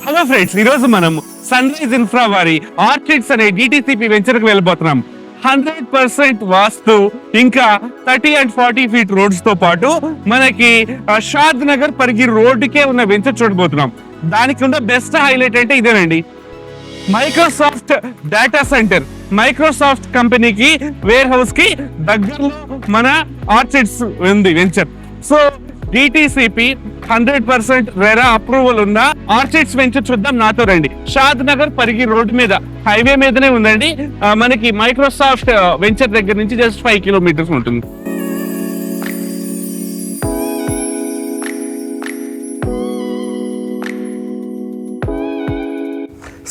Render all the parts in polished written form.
Hello friends, ఈ రోజు మనం సన్ రైజ్ ఇన్ఫ్రా వారి ఆర్చిడ్స్ అనే డిటిసిపి వెంచర్ కు వెళ్ళిపోతున్నాం. 100% వాస్తు, ఇంకా 30 and 40 ఫీట్ రోడ్స్ తో పాటు మనకి షాద్ నగర్ పరిగి రోడ్డుకే ఉన్న వెంచర్ చూడబోతున్నాం. దానికి ఉన్న బెస్ట్ హైలైట్ అంటే ఇదేనండి, మైక్రోసాఫ్ట్ డేటా సెంటర్. మైక్రోసాఫ్ట్ కంపెనీకి వేర్ హౌస్ కి దగ్గరలో మన ఆర్చిడ్స్ ఉంది venture. So DTCP 100% RERA approval ఉన్న ఆర్చిడ్స్ వెంచర్ చూద్దాం, నాతో రండి. షాద్ నగర్ పరిగి రోడ్ మీద, హైవే మీదనే ఉందండి. మనకి మైక్రోసాఫ్ట్ వెంచర్ దగ్గర నుంచి జస్ట్ 5 కిలోమీటర్స్ ఉంటుంది.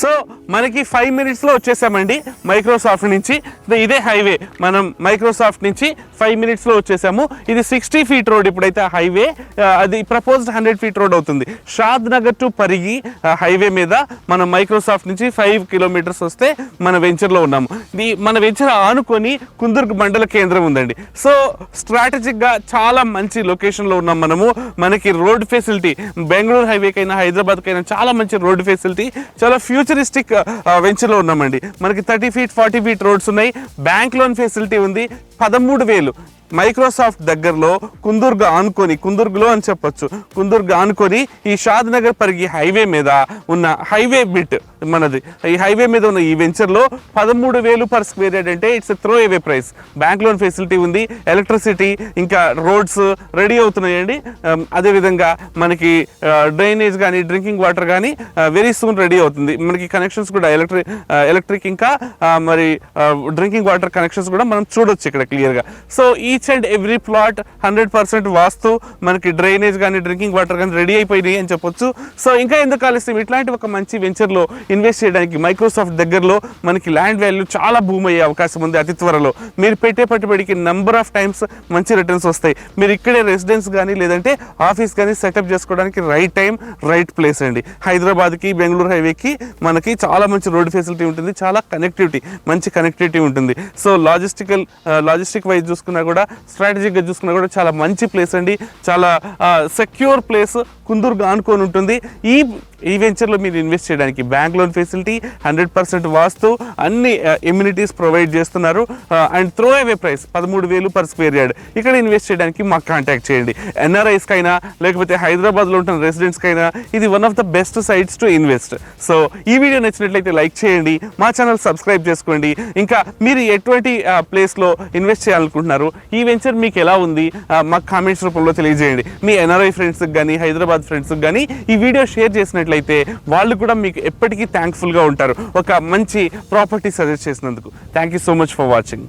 సో మనకి 5 minutes లో వచ్చేసామండి మైక్రోసాఫ్ట్ నుంచి. ఇదే హైవే, మనం మైక్రోసాఫ్ట్ నుంచి 5 minutes లో వచ్చేసాము. ఇది 60 ఫీట్ రోడ్ ఇప్పుడైతే హైవే, అది ప్రపోజ్డ్ 100 ఫీట్ రోడ్ అవుతుంది. షాద్ నగర్ టు పరిగి హైవే మీద మనం మైక్రోసాఫ్ట్ నుంచి 5 కిలోమీటర్స్ వస్తే మన వెంచర్లో ఉన్నాము. మన వెంచర్ ఆనుకొని కుందుర్గ్ మండల కేంద్రం ఉందండి. సో స్ట్రాటజిక్గా చాలా మంచి లొకేషన్లో ఉన్నాం మనము. మనకి రోడ్ ఫెసిలిటీ బెంగళూరు హైవేకైనా హైదరాబాద్కైనా చాలా మంచి రోడ్ ఫెసిలిటీ, చాలా ఫ్యూచరిస్టిక్ వెంచర్లో ఉన్నామండి. మనకి 30 ఫీట్ 40 ఫీట్ రోడ్స్ ఉన్నాయి. బ్యాంక్ లోన్ ఫెసిలిటీ ఉంది. 13,000 మైక్రోసాఫ్ట్ దగ్గరలో కుందుర్గ్ ఆనుకొని, కుందుర్గ్లో అని చెప్పొచ్చు, కుందుర్గ్ ఆనుకొని ఈ షాద్ నగర్ పరిగి హైవే మీద ఉన్న హైవే బిట్ మనది. ఈ హైవే మీద ఉన్న ఈ వెంచర్లో 13,000 పర్ స్క్వేర్ యార్డ్ అంటే it's throw away price. Bank loan facility ఉంది, ఎలక్ట్రిసిటీ ఇంకా రోడ్స్ రెడీ అవుతున్నాయండి. అదేవిధంగా మనకి డ్రైనేజ్ కానీ డ్రింకింగ్ వాటర్ కానీ వెరీ సూన్ రెడీ అవుతుంది. మనకి కనెక్షన్స్ కూడా ఎలక్ట్రిక్ ఇంకా మరి డ్రింకింగ్ వాటర్ కనెక్షన్స్ కూడా మనం చూడొచ్చు ఇక్కడ క్లియర్గా. So each and every plot 100% వాస్తు, మనకి డ్రైనేజ్ కానీ డ్రింకింగ్ వాటర్ కానీ రెడీ అయిపోయినాయి అని చెప్పొచ్చు. సో ఇంకా ఎందుకు ఆలస్యం, ఇట్లాంటి ఒక మంచి వెంచర్లో ఇన్వెస్ట్ చేయడానికి మైక్రోసాఫ్ట్ దగ్గరలో మనకి ల్యాండ్ వాల్యూ చాలా భూమి అయ్యే అవకాశం ఉంది అతి త్వరలో. మీరు పెట్టే పెట్టుబడికి నెంబర్ ఆఫ్ టైమ్స్ మంచి రిటర్న్స్ వస్తాయి. మీరు ఇక్కడే రెసిడెన్స్ కానీ లేదంటే ఆఫీస్ కానీ సెటప్ చేసుకోవడానికి రైట్ టైం రైట్ ప్లేస్ అండి. హైదరాబాద్కి బెంగళూరు హైవేకి మనకి చాలా మంచి రోడ్ ఫెసిలిటీ ఉంటుంది, చాలా కనెక్టివిటీ, మంచి కనెక్టివిటీ ఉంటుంది. సో లాజిస్టిక్ వైజ్ చూసుకున్నా కూడా, స్ట్రాటజిక్గా చూసుకున్నా కూడా చాలా మంచి ప్లేస్ అండి. చాలా సెక్యూర్ ప్లేస్, కుందుర్గ్ ఆనుకొని ఉంటుంది. ఈ వెంచర్లో మీరు ఇన్వెస్ట్ చేయడానికి బ్యాంక్ లోన్ ఫెసిలిటీ, 100% వాస్తు, అన్ని ఎమ్యూనిటీస్ ప్రొవైడ్ చేస్తున్నారు. And throw away price 13,000 per square yard. ఇక్కడ ఇన్వెస్ట్ చేయడానికి మాకు కాంటాక్ట్ చేయండి. ఎన్ఆర్ఐస్కైనా లేకపోతే హైదరాబాద్లో ఉంటున్న రెసిడెంట్స్కైనా ఇది one of the best sites to invest. So ఈ వీడియో నచ్చినట్లయితే లైక్ చేయండి, మా ఛానల్ సబ్స్క్రైబ్ చేసుకోండి. ఇంకా మీరు ఎటువంటి ప్లేస్లో ఇన్వెస్ట్ చేయాలనుకుంటున్నారు, ఈ వెంచర్ మీకు ఎలా ఉంది, మాకు కామెంట్స్ రూపంలో తెలియజేయండి. మీ ఎన్ఆర్ఐ ఫ్రెండ్స్కి కానీ హైదరాబాద్ ఫ్రెండ్స్కి కానీ ఈ వీడియో షేర్ చేసినట్లయితే వాళ్ళు కూడా మీకు ఎప్పటికీ థ్యాంక్ఫుల్గా ఉంటారు ఒక మంచి ప్రాపర్టీ సజెస్ట్ చేసినందుకు. Thank you so much for watching.